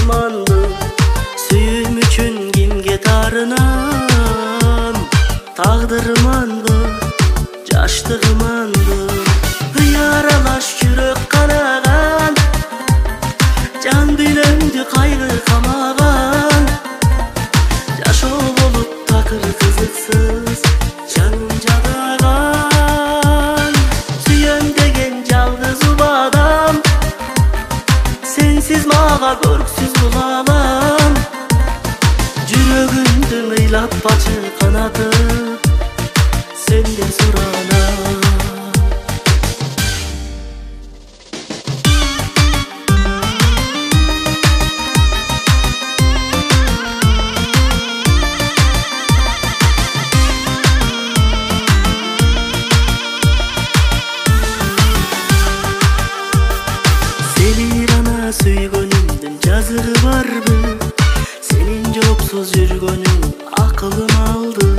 armandı. Sүйüm üçün kimge tarınam. Tağdırmandı, жаштыгыманды. Яралаш жүрөк канаган, жан дүйнөмдү кайгы камаган. Жашоо болуп такыр кызыксыз, жаным жадаган. Сүйөм деген жалгыз убадам, сенсиз мага көрксүз бул алам. Жүрөгүмдү ыйлап ачык канатып, сенден суранам. Süygönümdün жазыгы барбы? Сенин жоксуз жүргөнүң акылым алды.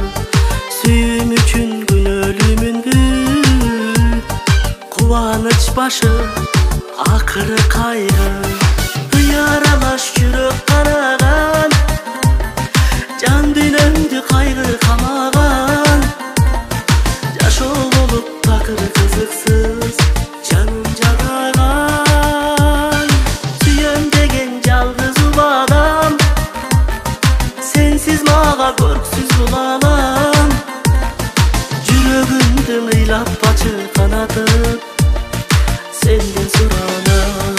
Сүйүүм үчүн күнөөлүүмүнбү? Кубаныч башы, акыры кайгы. Яралаш жүрөк канаган, жан дүйнөмдү кайгы камаган. Жашоо болуп такыр кызыксыз, жаным жадаган. Сүйөм деген жалгыз убадам, сенсиз мага көрксүз бул алам. Жүрөгүмдү ыйлап ачык канатып, сенден суранам.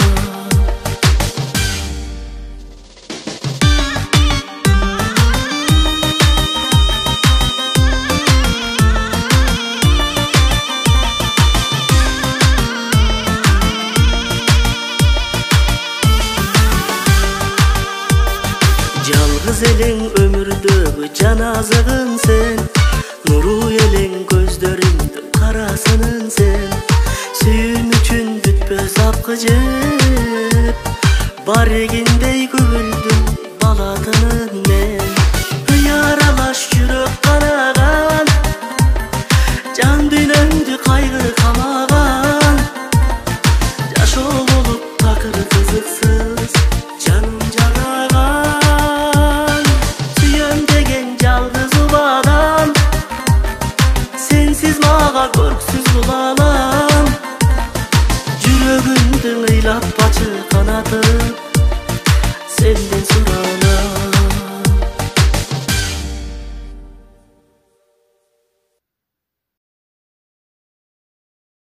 Жалгыз элең өмүрдөгү жаназагын сен, нуру элең көздөрүмдүн карасынын сен. Сүйүүм үчүн бүтпөс апкы жеп, бар эгиндей күбүлдүм балатынын мен. Яралаш жүрөк канаган, жан дүйнөмдү кайгы камаган. Жашоо болуп такыр кызыксыз, жаным жадаган. Сүйөм деген жалгыз убадам, сенсиз мага көрксүз бул алам. Жүрөгүмдү ыйлап ачык канатып,